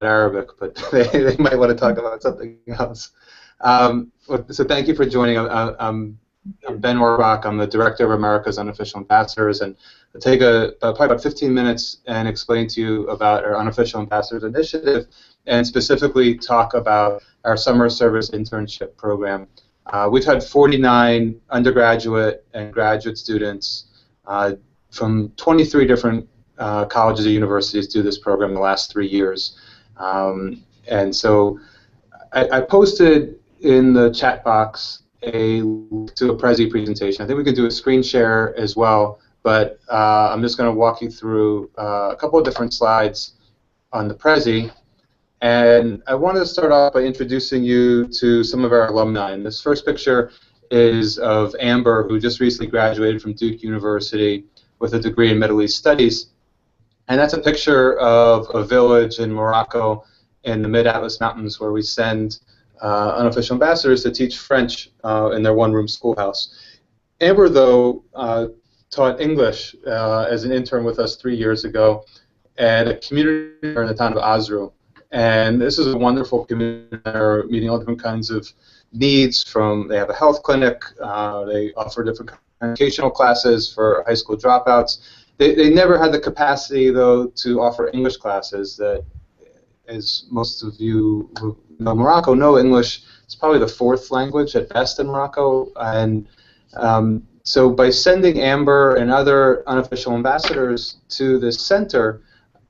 Arabic, but they might want to talk about something else. So thank you for joining. I'm Ben Orbach. I'm the Director of America's Unofficial Ambassadors, and I'll take probably about 15 minutes and explain to you about our Unofficial Ambassadors Initiative, and specifically talk about our summer service internship program. We've had 49 undergraduate and graduate students from 23 different colleges and universities do this program in the last 3 years. And so I posted in the chat box a link to a Prezi presentation. I think we could do a screen share as well, but I'm just going to walk you through a couple of different slides on the Prezi. And I wanted to start off by introducing you to some of our alumni. And this first picture is of Amber, who just recently graduated from Duke University with a degree in Middle East Studies. And that's a picture of a village in Morocco in the Mid-Atlas Mountains where we send unofficial ambassadors to teach French in their one-room schoolhouse. Amber, though, taught English as an intern with us 3 years ago at a community center in the town of Azrou. And this is a wonderful community center, meeting all different kinds of needs. They have a health clinic, they offer different educational classes for high school dropouts. They never had the capacity, though, to offer English classes. That, as most of you who know Morocco know, English is probably the 4th language at best in Morocco. And so by sending Amber and other unofficial ambassadors to this center,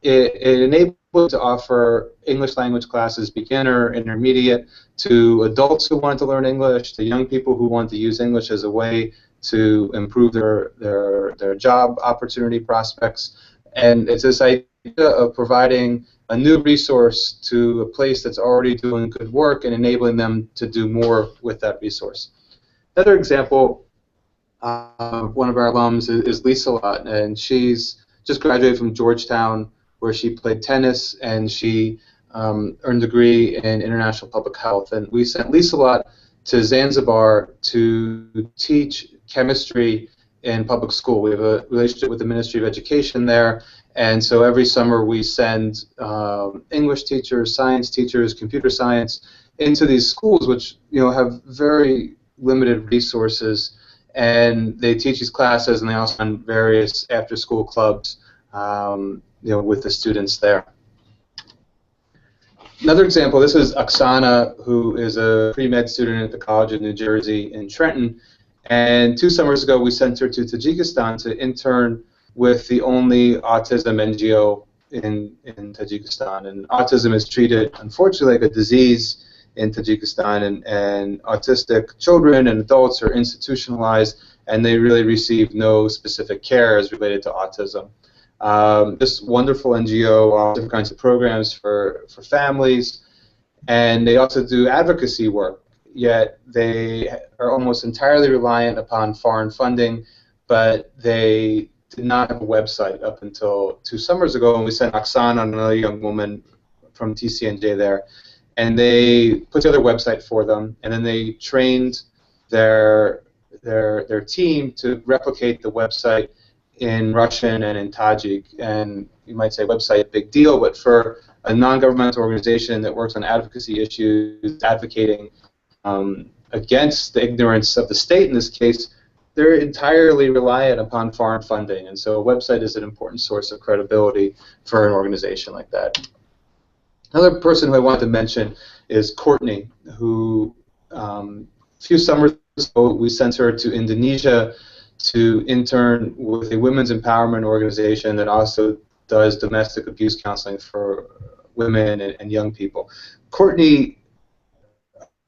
it enabled to offer English language classes, beginner, intermediate, to adults who wanted to learn English, to young people who want to use English as a way to improve their job opportunity prospects. And it's this idea of providing a new resource to a place that's already doing good work and enabling them to do more with that resource. Another example, one of our alums is Lisa Lott, and she's just graduated from Georgetown, where she played tennis, and she earned a degree in international public health. And we sent Lisa Lott to Zanzibar to teach chemistry in public school. We have a relationship with the Ministry of Education there, and so every summer we send English teachers, science teachers, computer science into these schools, which have very limited resources, and they teach these classes, and they also run various after-school clubs, with the students there. Another example, this is Oksana, who is a pre-med student at the College of New Jersey in Trenton, and 2 summers ago we sent her to Tajikistan to intern with the only autism NGO in Tajikistan. And autism is treated, unfortunately, like a disease in Tajikistan, and autistic children and adults are institutionalized, and they really receive no specific care as related to autism. This wonderful NGO offers different kinds of programs for families, and they also do advocacy work, yet they are almost entirely reliant upon foreign funding, but they did not have a website up until 2 summers ago, and we sent Oksana, another young woman from TCNJ there, and they put together a website for them, and then they trained their team to replicate the website in Russian and in Tajik. And you might say website, big deal, but for a non-governmental organization that works on advocacy issues, advocating against the ignorance of the state in this case, they're entirely reliant upon foreign funding. And so a website is an important source of credibility for an organization like that. Another person who I wanted to mention is Courtney, who a few summers ago we sent her to Indonesia to intern with a women's empowerment organization that also does domestic abuse counseling for women and young people. Courtney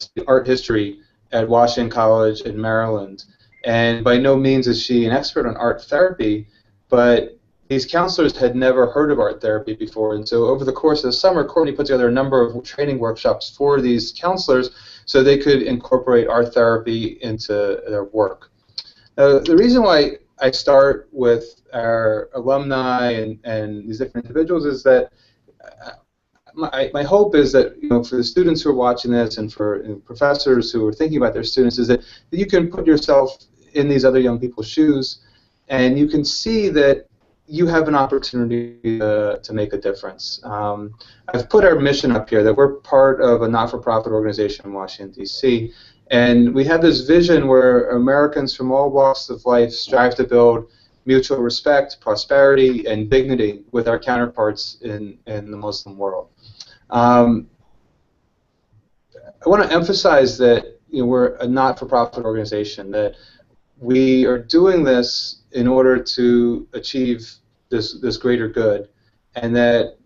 studied art history at Washington College in Maryland, and by no means is she an expert on art therapy, but these counselors had never heard of art therapy before, and so over the course of the summer, Courtney put together a number of training workshops for these counselors so they could incorporate art therapy into their work. The reason why I start with our alumni and these different individuals is that my hope is that for the students who are watching this and for professors who are thinking about their students is that you can put yourself in these other young people's shoes, and you can see that you have an opportunity to make a difference. I've put our mission up here that we're part of a not-for-profit organization in Washington, D.C., and we have this vision where Americans from all walks of life strive to build mutual respect, prosperity, and dignity with our counterparts in the Muslim world. I want to emphasize that we're a not-for-profit organization, that we are doing this in order to achieve this greater good, and that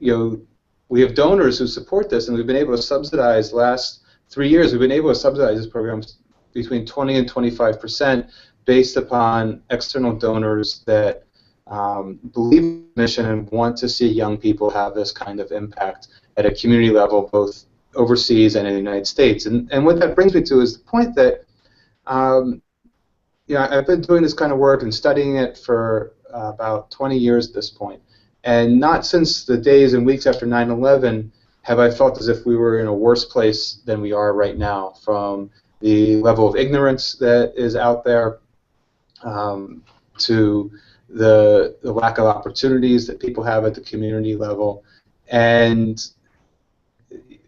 we have donors who support this, and we've been able to subsidize the last 3 years. We've been able to subsidize this program between 20 and 25% based upon external donors that believe in the mission and want to see young people have this kind of impact at a community level, both overseas and in the United States. And what that brings me to is the point that I've been doing this kind of work and studying it for about 20 years at this point. And not since the days and weeks after 9/11 have I felt as if we were in a worse place than we are right now, from the level of ignorance that is out there to the lack of opportunities that people have at the community level. And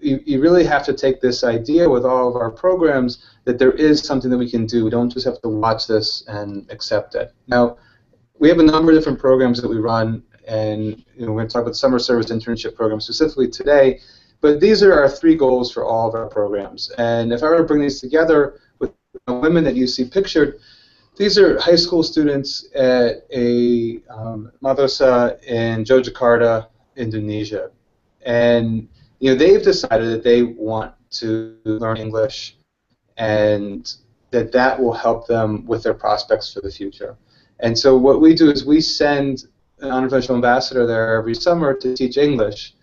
you really have to take this idea with all of our programs that there is something that we can do. We don't just have to watch this and accept it. Now, we have a number of different programs that we run, and we're going to talk about the summer service internship program specifically today, but these are our 3 goals for all of our programs. And if I were to bring these together with the women that you see pictured, these are high school students at a madrasa in Yogyakarta, Indonesia. And they've decided that they want to learn English, and that will help them with their prospects for the future. And so what we do is we send an unofficial ambassador there every summer to teach English,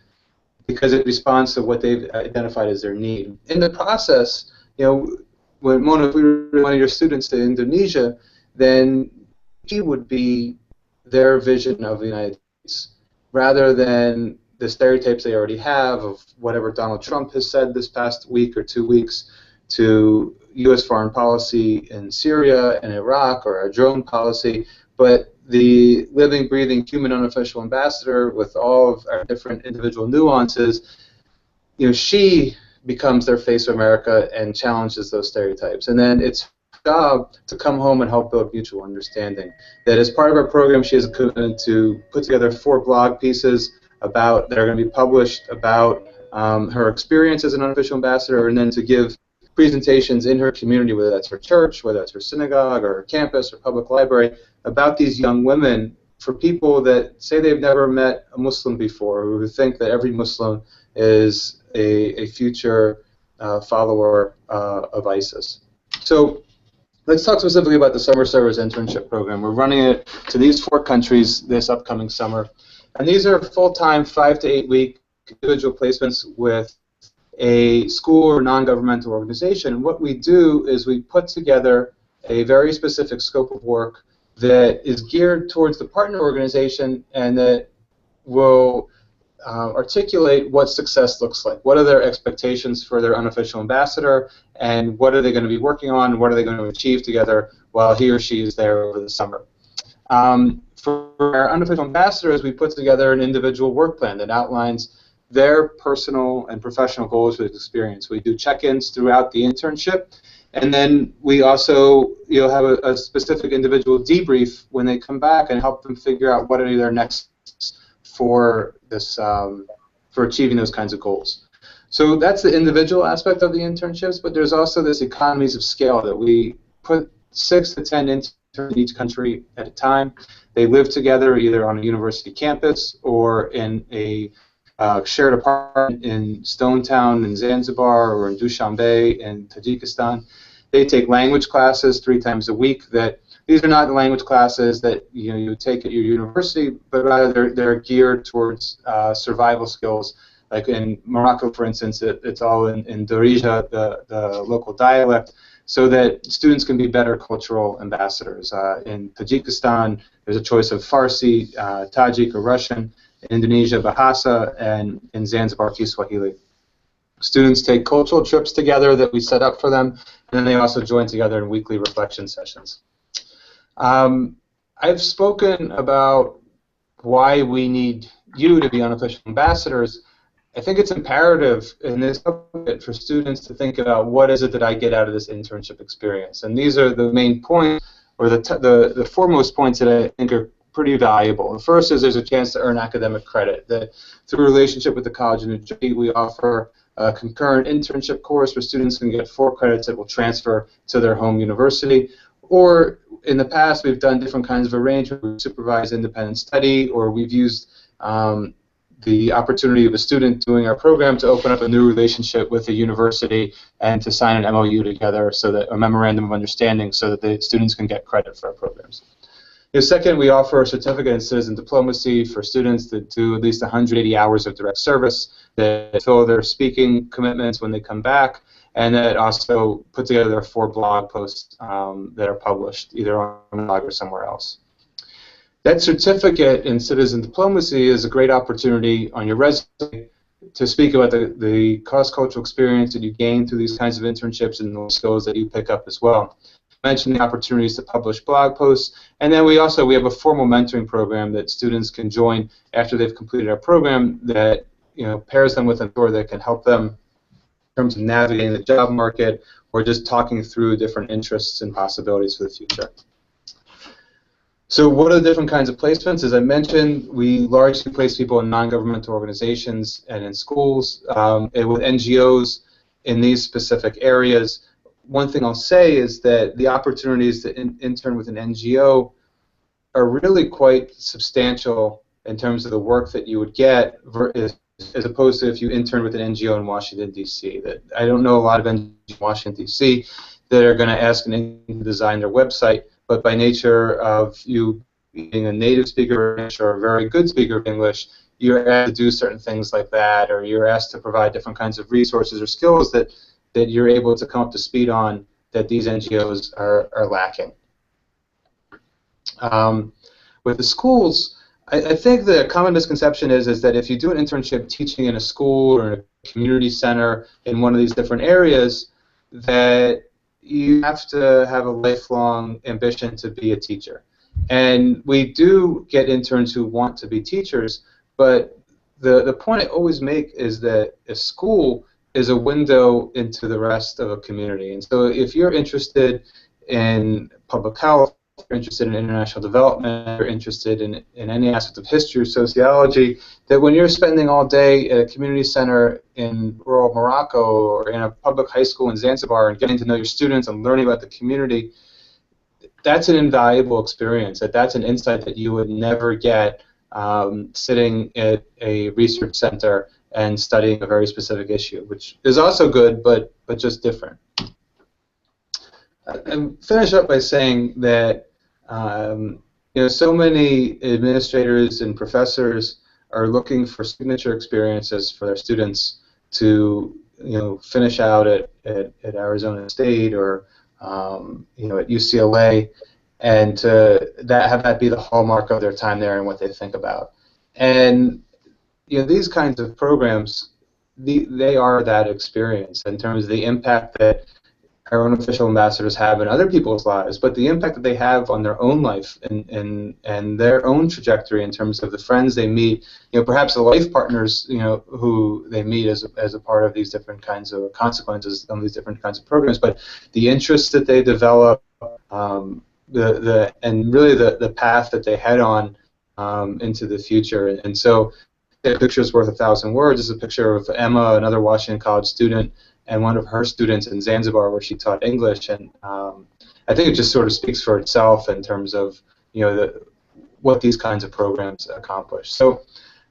because it responds to what they've identified as their need. In the process, when Mona, if we were one of your students to Indonesia, then she would be their vision of the United States, rather than the stereotypes they already have of whatever Donald Trump has said this past week or 2 weeks, to U.S. foreign policy in Syria and Iraq, or our drone policy, but the living, breathing human unofficial ambassador with all of our different individual nuances, she becomes their face of America and challenges those stereotypes. And then it's her job to come home and help build mutual understanding. That as part of our program, she has a commitment to put together 4 blog pieces that are going to be published about her experience as an unofficial ambassador, and then to give presentations in her community, whether that's her church, whether that's her synagogue, or her campus, or public library, about these young women, for people that say they've never met a Muslim before, who think that every Muslim is a future follower of ISIS. So let's talk specifically about the Summer Service Internship Program. We're running it to these 4 countries this upcoming summer. And these are full-time 5 to 8 week individual placements with a school or non-governmental organization. And what we do is we put together a very specific scope of work that is geared towards the partner organization, and that will articulate what success looks like. What are their expectations for their unofficial ambassador, and what are they going to be working on, and what are they going to achieve together while he or she is there over the summer. For our unofficial ambassadors, we put together an individual work plan that outlines their personal and professional goals for this experience. We do check-ins throughout the internship, and then we also have a specific individual debrief when they come back and help them figure out what are their next steps for this for achieving those kinds of goals. So that's the individual aspect of the internships, but there's also this economies of scale that we put 6 to 10 interns in each country at a time. They live together either on a university campus or in a shared apartment in Stone Town in Zanzibar, or in Dushanbe in Tajikistan. They take language classes 3 times a week. These are not the language classes that you would take at your university, but rather they're geared towards survival skills. Like in Morocco, for instance, it's all in Darija, the local dialect, so that students can be better cultural ambassadors. In Tajikistan, there's a choice of Farsi, Tajik, or Russian. In Indonesia, Bahasa, and in Zanzibar, Kiswahili. Students take cultural trips together that we set up for them, and then they also join together in weekly reflection sessions. I've spoken about why we need you to be unofficial ambassadors, I think it's imperative in this subject for students to think about what is it that I get out of this internship experience. And these are the main points, or the foremost points that I think are pretty valuable. The first is there's a chance to earn academic credit. Through a relationship with the College of New Jersey, we offer a concurrent internship course where students can get 4 credits that will transfer to their home university. Or in the past, we've done different kinds of arrangements. We've supervised independent study, or we've used the opportunity of a student doing our program to open up a new relationship with a university and to sign an MOU together, so that a memorandum of understanding, so that the students can get credit for our programs. Second, we offer a certificate in citizen diplomacy for students that do at least 180 hours of direct service, that fill their speaking commitments when they come back, and that also put together 4 blog posts that are published either on the blog or somewhere else. That certificate in citizen diplomacy is a great opportunity on your resume to speak about the cross-cultural experience that you gain through these kinds of internships and those skills that you pick up as well. I mentioned the opportunities to publish blog posts, and then we have a formal mentoring program that students can join after they've completed our program that pairs them with a mentor that can help them in terms of navigating the job market or just talking through different interests and possibilities for the future. So what are the different kinds of placements? As I mentioned, we largely place people in non-governmental organizations and in schools, and with NGOs in these specific areas. One thing I'll say is that the opportunities to intern with an NGO are really quite substantial in terms of the work that you would get, as opposed to if you intern with an NGO in Washington, D.C. I don't know a lot of NGOs in Washington, D.C. that are going to ask an NGO to design their website, but by nature of you being a native speaker of English or a very good speaker of English, you're asked to do certain things like that, or you're asked to provide different kinds of resources or skills that you're able to come up to speed on that these NGOs are lacking. With the schools, I think the common misconception is that if you do an internship teaching in a school or in a community center in one of these different areas, that you have to have a lifelong ambition to be a teacher. And we do get interns who want to be teachers, but the point I always make is that a school is a window into the rest of a community. And so if you're interested in public health, if you're interested in international development, if you're interested in any aspect of history or sociology, that when you're spending all day at a community center in rural Morocco or in a public high school in Zanzibar and getting to know your students and learning about the community, that's an invaluable experience. That's an insight that you would never get sitting at a research center and studying a very specific issue, which is also good, but just different. And finish up by saying that so many administrators and professors are looking for signature experiences for their students to finish out at Arizona State or at UCLA, and to have that be the hallmark of their time there and what they think about. And these kinds of programs, they are that experience in terms of the impact that our unofficial ambassadors have in other people's lives, but the impact that they have on their own life and their own trajectory in terms of the friends they meet, perhaps the life partners, who they meet as a part of these different kinds of consequences on these different kinds of programs, but the interests that they develop, and really the path that they head on into the future. And so a picture is worth 1,000 words is a picture of Emma, another Washington College student, and one of her students in Zanzibar where she taught English. And I think it just sort of speaks for itself in terms of what these kinds of programs accomplish. So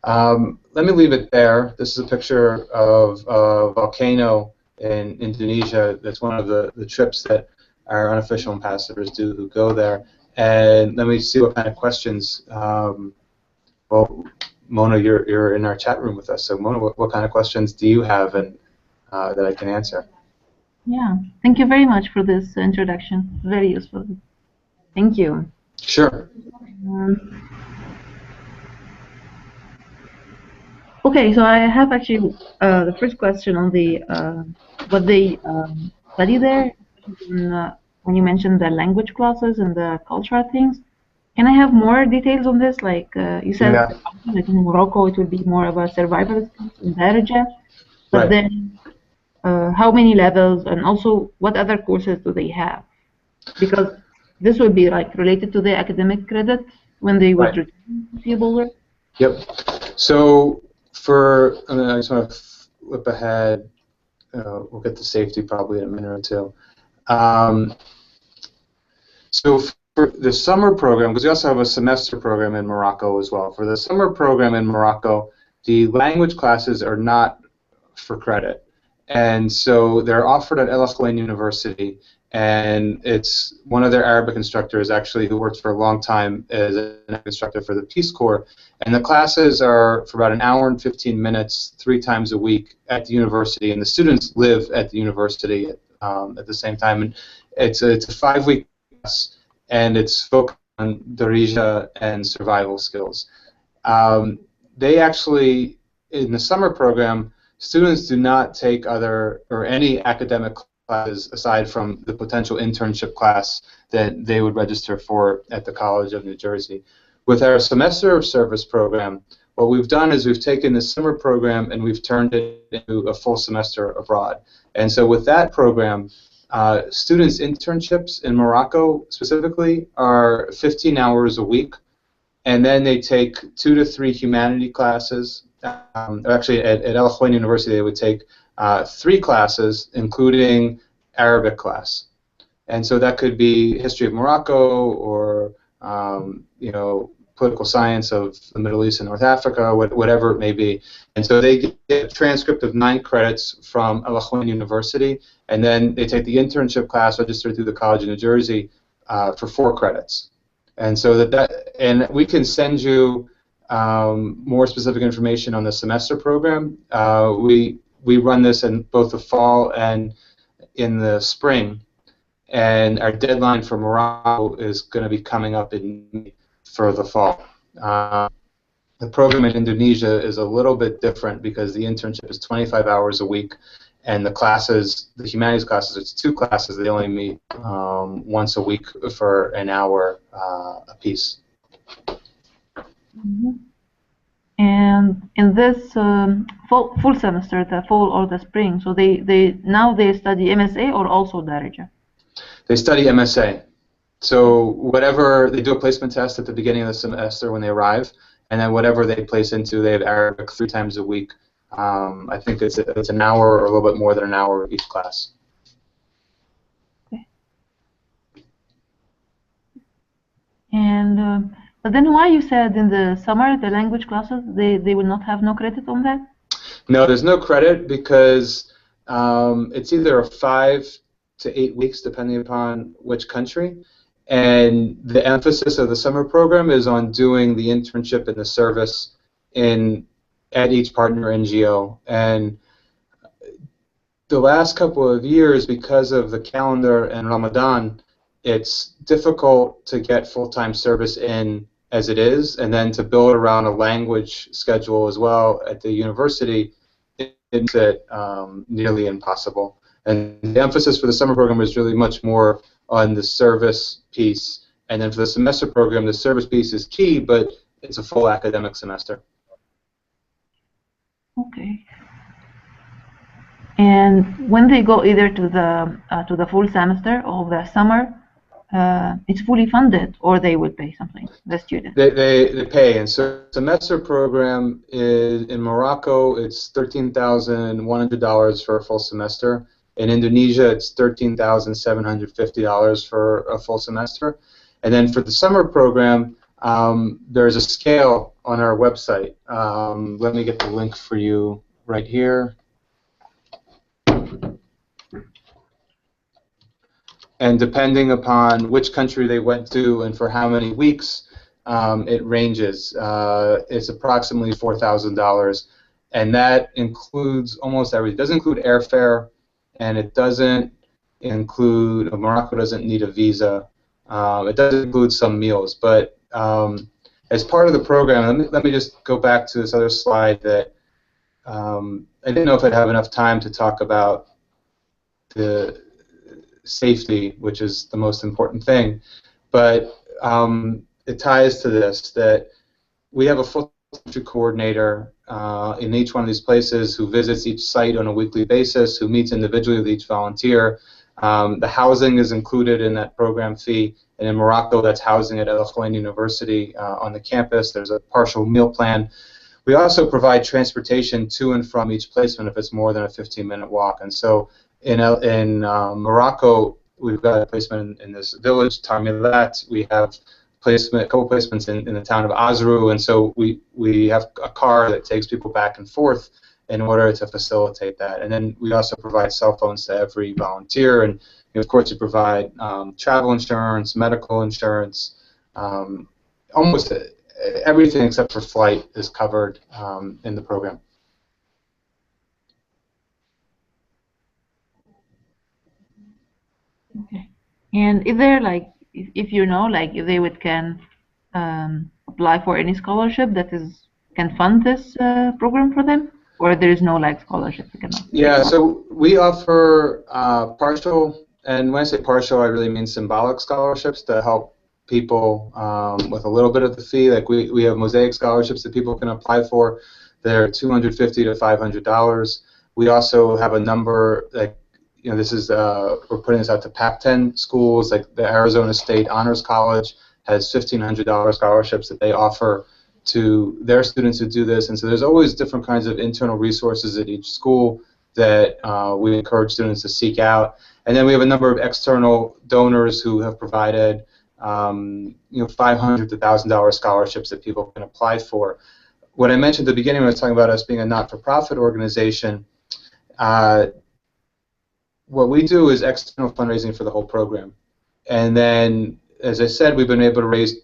let me leave it there. This is a picture of a volcano in Indonesia. That's one of the trips that our unofficial ambassadors do who go there. And let me see what kind of questions. Well, Mona, you're in our chat room with us. So Mona, what kind of questions do you have and that I can answer? Yeah, thank you very much for this introduction. Very useful. Thank you. Sure. Okay, so I have actually the first question on the what they study there. When you mentioned the language classes and the cultural things, Can I have more details on this? Like you said, Yeah, like in Morocco, it will be more about survival skills in Darija, but right, then how many levels, and also what other courses do they have? Because this would be like related to the academic credit when they would right. return to Boulder. Yep. So for, I just want to flip ahead. We'll get to safety probably in a minute or two. Um, so for the summer program, because we also have a semester program in Morocco as well. For the summer program in Morocco, the language classes are not for credit. And so they're offered at El Akhwain University, and it's one of their Arabic instructors actually who worked for a long time as an instructor for the Peace Corps. And the classes are for about an hour and 15 minutes, 3 times a week at the university, and the students live at the university at the same time. And it's a 5-week class, and it's focused on Darija and survival skills. They actually, in the summer program, students do not take other or any academic classes aside from the potential internship class that they would register for at the College of New Jersey. With our semester of service program, what we've done is we've taken the summer program and we've turned it into a full semester abroad. And so with that program, students' internships in Morocco specifically are 15 hours a week, and then they take 2 to 3 humanity classes. Actually, at El Akhwain University, they would take 3 classes, including Arabic class. And so that could be history of Morocco, or political science of the Middle East and North Africa, whatever it may be. And so they get a transcript of 9 credits from El Akhwain University, and then they take the internship class registered through the College of New Jersey for 4 credits. And so and we can send you more specific information on the semester program. We run this in both the fall and in the spring, and our deadline for Morocco is going to be coming up in May for the fall. The program in Indonesia is a little bit different because the internship is 25 hours a week, and the classes, the humanities classes, it's 2 classes. They only meet once a week for an hour apiece. Mm-hmm. And in this full semester, the fall or the spring, so they study MSA or also Darija? They study MSA. So whatever, they do a placement test at the beginning of the semester when they arrive, and then whatever they place into, they have Arabic 3 times a week. I think it's an hour or a little bit more than an hour each class. Okay. And but then why you said in the summer the language classes they will not have no credit on that? No, there's no credit because it's either 5 to 8 weeks depending upon which country, and the emphasis of the summer program is on doing the internship and the service at each partner NGO. And the last couple of years, because of the calendar and Ramadan, it's difficult to get full-time service in as it is, and then to build around a language schedule as well at the university, it makes it nearly impossible. And the emphasis for the summer program is really much more on the service piece, and then for the semester program, the service piece is key, but it's a full academic semester. Okay. And when they go either to the full semester or the summer, it's fully funded, or they will pay something, the student? They pay, and so the semester program in Morocco, it's $13,100 for a full semester. In Indonesia, it's $13,750 for a full semester. And then for the summer program, there's a scale on our website. Let me get the link for you right here. And depending upon which country they went to and for how many weeks, it ranges. It's approximately $4,000, and that includes almost everything. It doesn't include airfare, and it doesn't include, Morocco doesn't need a visa. It does include some meals, but as part of the program, let me just go back to this other slide that I didn't know if I'd have enough time to talk about the safety, which is the most important thing. But it ties to this, that we have a full country coordinator in each one of these places who visits each site on a weekly basis, who meets individually with each volunteer. The housing is included in that program fee, and in Morocco, that's housing at El Khowein University on the campus. There's a partial meal plan. We also provide transportation to and from each placement if it's more than a 15-minute walk. And so in Morocco, we've got a placement in this village, Tarmilat. We have a couple placements in the town of Azru, and so we have a car that takes people back and forth in order to facilitate that. And then we also provide cell phones to every volunteer, and of course we provide travel insurance, medical insurance, almost everything except for flight is covered in the program. Okay. And is there, like, if you know, like, if they can apply for any scholarship that can fund this program for them, or there is no, like, scholarship you can offer? Yeah, so we offer partial, and when I say partial, I really mean symbolic scholarships to help people with a little bit of the fee. Like we have Mosaic scholarships that people can apply for. They're $250 to $500. We also have a number, like, you know, this is we're putting this out to PAC-10 schools, like the Arizona State Honors College has $1,500 scholarships that they offer to their students who do this. And so there's always different kinds of internal resources at each school that we encourage students to seek out. And then we have a number of external donors who have provided you know, $500 to $1,000 scholarships that people can apply for. What I mentioned at the beginning when I was talking about us being a not-for-profit organization, what we do is external fundraising for the whole program. And then, as I said, we've been able to raise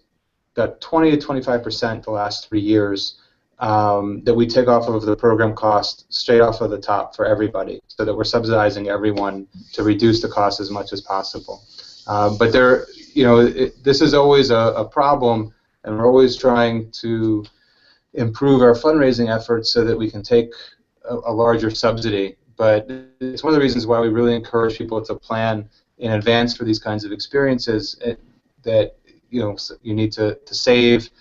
about 20 to 25% the last 3 years that we take off of the program cost straight off of the top for everybody, so that we're subsidizing everyone to reduce the cost as much as possible. But there, you know, this is always a problem, and we're always trying to improve our fundraising efforts so that we can take a larger subsidy. But it's one of the reasons why we really encourage people to plan in advance for these kinds of experiences that, you know, you need to save.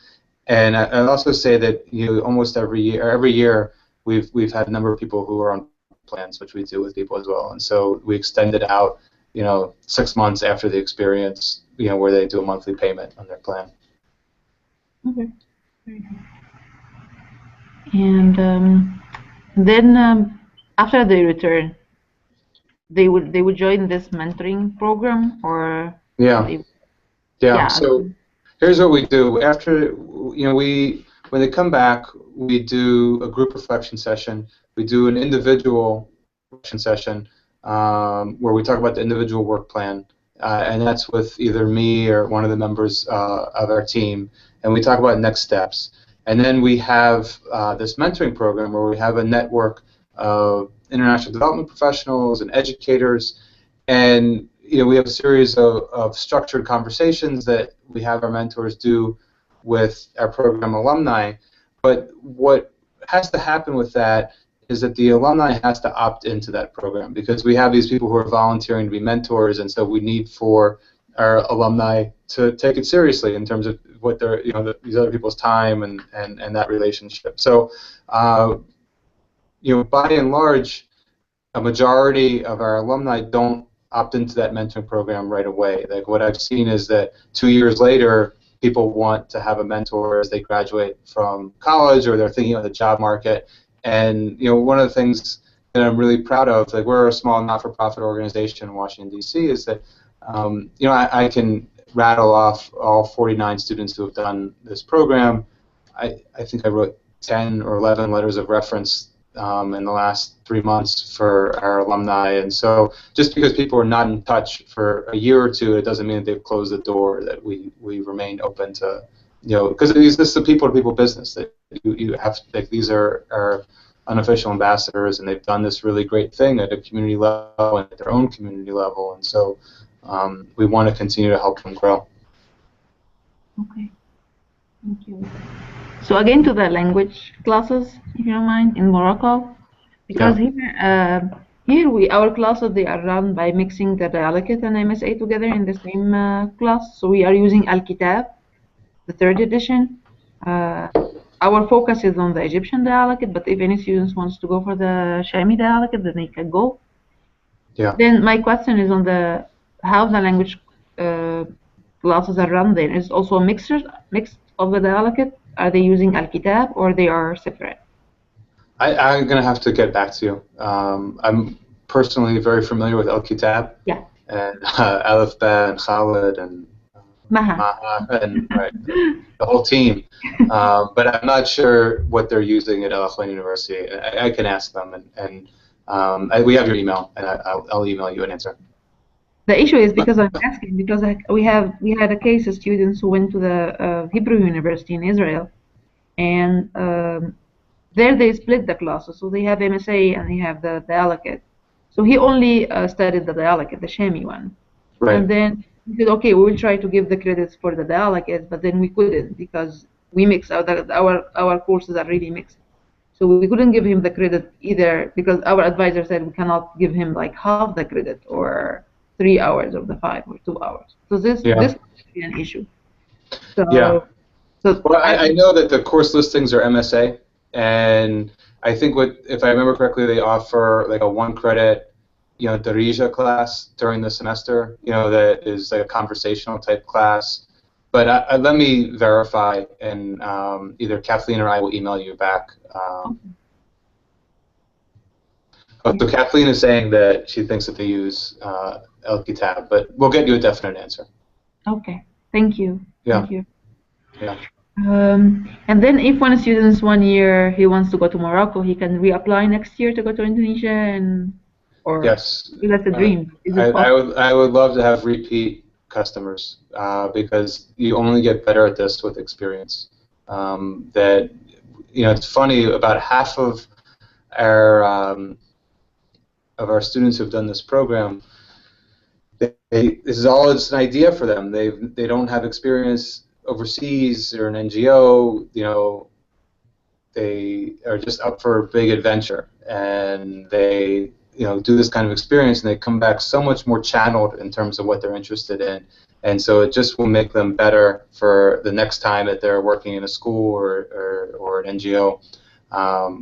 And I'd also say that, you know, almost every year we've had a number of people who are on plans, which we do with people as well. And so we extend it out, you know, 6 months after the experience, you know, where they do a monthly payment on their plan. Okay. Very good. And then after they return, they would join this mentoring program, or yeah. So here's what we do after, you know, when they come back, we do a group reflection session. We do an individual reflection session where we talk about the individual work plan, and that's with either me or one of the members of our team, and we talk about next steps. And then we have this mentoring program where we have a network of international development professionals and educators, and, you know, we have a series of structured conversations that we have our mentors do with our program alumni. But what has to happen with that is that the alumni has to opt into that program, because we have these people who are volunteering to be mentors, and so we need for our alumni to take it seriously in terms of what they're, you know, these other people's time and that relationship. So, you know, by and large, a majority of our alumni don't opt into that mentoring program right away. Like, what I've seen is that 2 years later, people want to have a mentor as they graduate from college, or they're thinking of the job market. And, you know, one of the things that I'm really proud of, like, we're a small not-for-profit organization in Washington, D.C., is that, you know, I can rattle off all 49 students who have done this program. I think I wrote 10 or 11 letters of reference in the last 3 months for our alumni. And so just because people are not in touch for a year or two, it doesn't mean that they've closed the door, that we remain open to, you know, because this is a people-to-people business. That you have, like, these are our unofficial ambassadors, and they've done this really great thing at a community level and at their own community level. And so we want to continue to help them grow. Okay, thank you. So again, to the language classes, if you don't mind, in Morocco, because here our classes, they are run by mixing the dialecate and MSA together in the same class. So we are using Al-Kitab, the third edition. Our focus is on the Egyptian dialect, but if any students wants to go for the Shami dialect, then they can go. Yeah. Then my question is on the how the language classes are run. There is also a mix of the dialect. Are they using Al-Kitab or they are separate? I'm going to have to get back to you. I'm personally very familiar with Al-Kitab. Yeah. And Aleph Ba and Khalid and Maha and right, the whole team. But I'm not sure what they're using at Al Akhwan University. I can ask them, and we have your email, and I'll email you an answer. The issue is because I'm asking because we had a case of students who went to the Hebrew University in Israel, and there they split the classes. So they have MSA and they have the dialect. So he only studied the dialect, the Shami one. Right. And then we said, okay, we will try to give the credits for the dialect, but then we couldn't because we mix our courses are really mixed. So we couldn't give him the credit either because our advisor said we cannot give him like half the credit or 3 hours of the 5 or 2 hours. So this could be an issue. So, yeah. So well, I know that the course listings are MSA, and I think if I remember correctly, they offer like a 1 credit, Darija class during the semester, that is like a conversational type class. But let me verify, and either Kathleen or I will email you back. So Kathleen is saying that she thinks that they use El-Kitab, but we'll get you a definite answer. Okay, thank you. Yeah. Thank you. Yeah. And then if one student's 1 year, he wants to go to Morocco, he can reapply next year to go to Indonesia, or yes, that's a dream. Is it possible? I would love to have repeat customers because you only get better at this with experience. It's funny, about half of our students who've done this program, this is all just an idea for them. They don't have experience overseas or an NGO. They are just up for a big adventure, and they do this kind of experience, and they come back so much more channeled in terms of what they're interested in, and so it just will make them better for the next time that they're working in a school or an NGO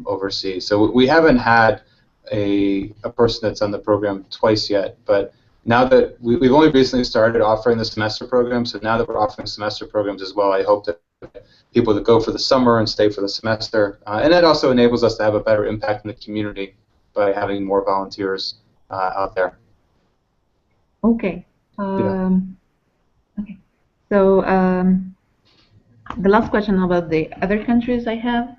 overseas. So we haven't had a person that's on the program twice yet, but now that we've only recently started offering the semester program, so now that we're offering semester programs as well, I hope that people that go for the summer and stay for the semester, and that also enables us to have a better impact in the community by having more volunteers out there. Okay. Okay. So the last question about the other countries I have,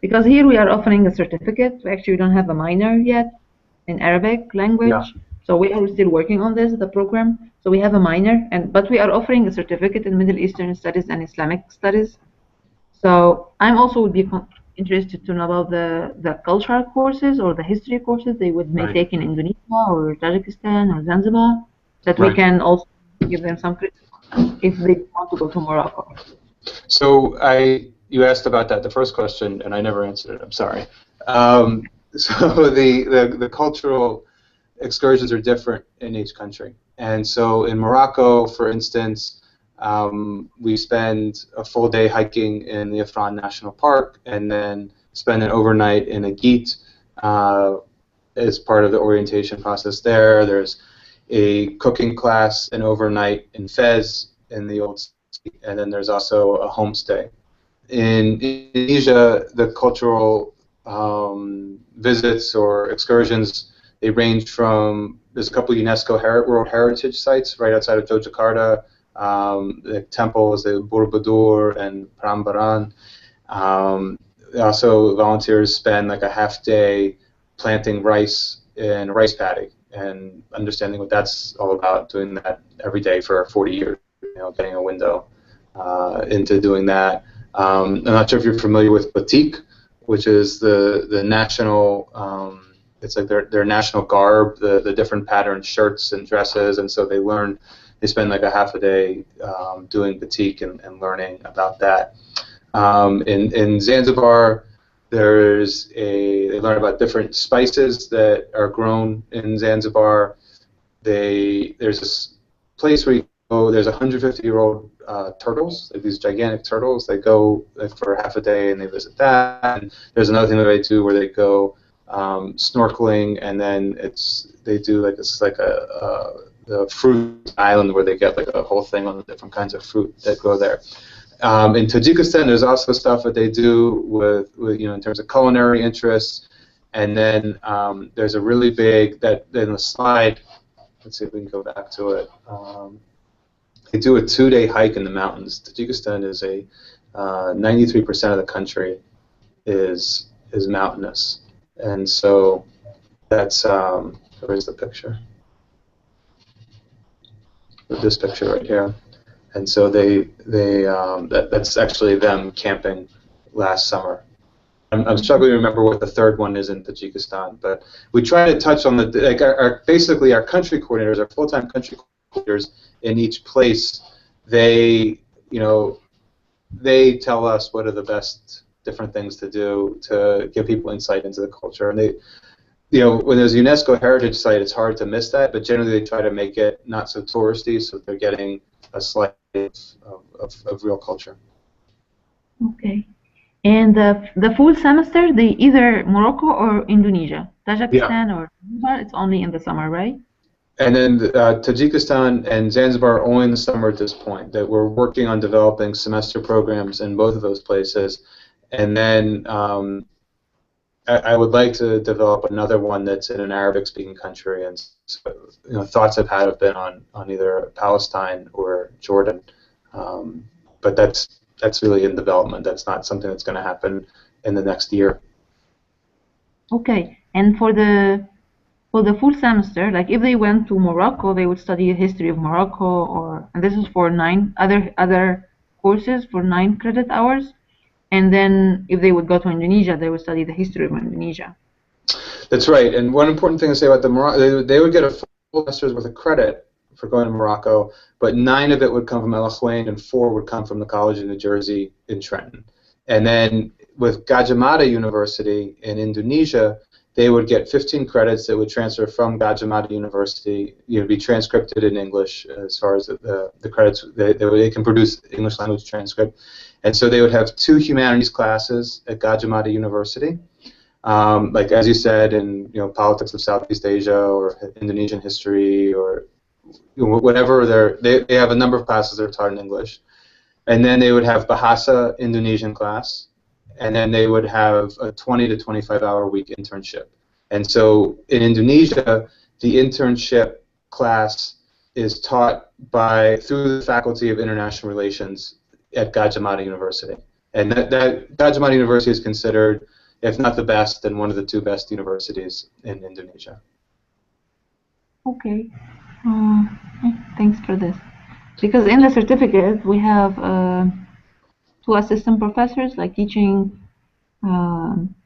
because here we are offering a certificate. We actually don't have a minor yet in Arabic language. Yeah. So we are still working on the program. So we have a minor, but we are offering a certificate in Middle Eastern Studies and Islamic Studies. So I'm also would be interested to know about the cultural courses or the history courses they would may take in Indonesia or Tajikistan or Zanzibar, that we can also give them some credit if they want to go to Morocco. So you asked about that, the first question, and I never answered it. I'm sorry. So the cultural excursions are different in each country, and so in Morocco, for instance, we spend a full day hiking in the Afran National Park, and then spend an overnight in Agit as part of the orientation process there. There's a cooking class, an overnight in Fez in the old city, and then there's also a homestay. In Indonesia, the cultural visits or excursions, they range from, there's a couple UNESCO World Heritage Sites right outside of Yogyakarta, the temples, the Borobudur and Prambanan. Also, volunteers spend like a half day planting rice in a rice paddy and understanding what that's all about, doing that every day for 40 years, getting a window into doing that. I'm not sure if you're familiar with batik, which is the national, it's like their national garb, the different patterned shirts and dresses, and so they spend like a half a day doing batik and learning about that. In Zanzibar, they learn about different spices that are grown in Zanzibar. There's this place where you there's 150-year-old turtles, like these gigantic turtles. They go for half a day and they visit that. And there's another thing that they do where they go snorkeling, and then they do like the fruit island where they get like a whole thing on the different kinds of fruit that grow there. In Tajikistan, there's also stuff that they do with in terms of culinary interests, and then there's a really big in the slide. Let's see if we can go back to it. They do a 2-day hike in the mountains. Tajikistan is 93% of the country is mountainous, and so that's where's the picture? This picture right here. And so that's actually them camping last summer. I'm struggling to remember what the third one is in Tajikistan, but we try to touch on basically our country coordinators, our full-time country coordinators in each place. They tell us what are the best different things to do to give people insight into the culture. And when there's a UNESCO heritage site, it's hard to miss that, but generally they try to make it not so touristy, so they're getting a slice of real culture. Okay. And the full semester, they either Morocco or Indonesia, Tajikistan or Zanzibar, it's only in the summer, right? And then Tajikistan and Zanzibar are only in the summer at this point. That we're working on developing semester programs in both of those places, and then I would like to develop another one that's in an Arabic-speaking country, and thoughts I've had have been on either Palestine or Jordan, but that's really in development. That's not something that's going to happen in the next year. Okay, and for the full semester, like if they went to Morocco, they would study the history of Morocco, and this is for 9 other courses for 9 credit hours. And then if they would go to Indonesia, they would study the history of Indonesia. That's right. And one important thing to say about they would get a full semester's worth of credit for going to Morocco, but 9 of it would come from El Akhwain and 4 would come from the College of New Jersey in Trenton. And then with Gadjah Mada University in Indonesia, they would get 15 credits that would transfer from Gadjah Mada University, be transcripted in English as far as the credits. They can produce English language transcript. And so they would have 2 humanities classes at Gadjah Mada University, like as you said, in politics of Southeast Asia or Indonesian history or whatever. They have a number of classes that are taught in English, and then they would have Bahasa Indonesian class, and then they would have a 20 to 25-hour week internship. And so in Indonesia, the internship class is taught through the Faculty of International Relations at Gadjah Mada University. And that Gadjah Mada University is considered, if not the best, then one of the 2 best universities in Indonesia. Okay. Thanks for this. Because in the certificate, we have 2 assistant professors, like teaching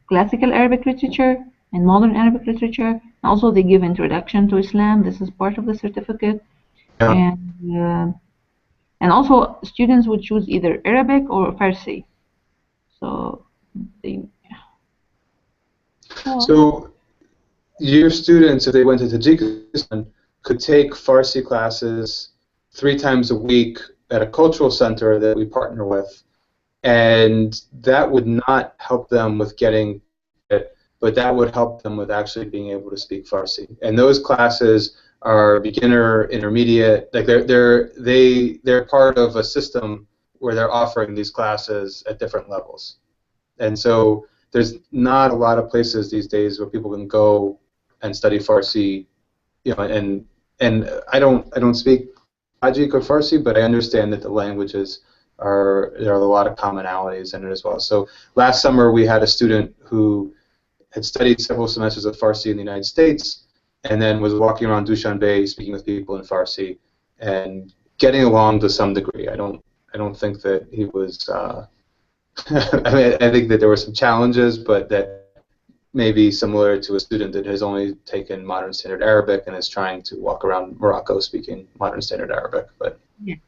classical Arabic literature and modern Arabic literature. Also, they give introduction to Islam. This is part of the certificate. Yeah. And also, students would choose either Arabic or Farsi. So, So your students, if they went to Tajikistan, could take Farsi classes 3 times a week at a cultural center that we partner with, and that would not help them with getting it, but that would help them with actually being able to speak Farsi. And those classes are beginner, intermediate. Like they're part of a system where they're offering these classes at different levels. And so there's not a lot of places these days where people can go and study Farsi, and I don't speak Tajik or Farsi, but I understand that the languages there are a lot of commonalities in it as well. So last summer we had a student who had studied several semesters of Farsi in the United States, and then was walking around Dushanbe speaking with people in Farsi and getting along to some degree. I don't think that he was. I think that there were some challenges, but that may be similar to a student that has only taken Modern Standard Arabic and is trying to walk around Morocco speaking Modern Standard Arabic, but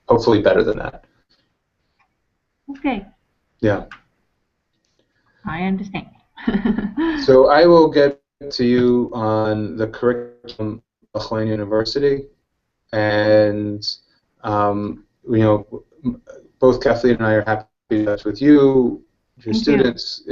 hopefully better than that. Okay. Yeah. I understand. So I will get to you on the curriculum of Akhwain University, and You know, both Kathleen and I are happy to be in touch with you, your Thank you. students,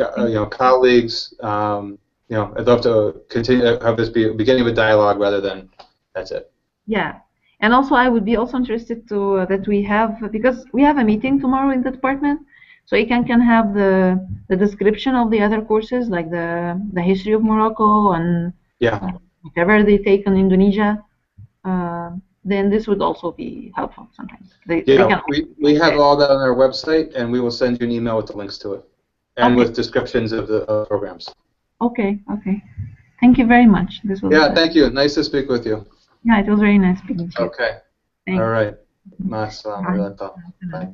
colleagues. I'd love to continue to have this be the beginning of a dialogue rather than that's it. Yeah. And also, I would be also interested to that we have, because we have a meeting tomorrow in the department, so you can have the description of the other courses, like the history of Morocco and whatever they take in Indonesia. Then this would also be helpful sometimes. They can we have all that on our website, and we will send you an email with the links to it, and with descriptions of the programs. Okay. Okay. Thank you very much. This was thank you. Nice to speak with you. Yeah, it was very nice speaking to you. Okay. Thanks. All right. Bye.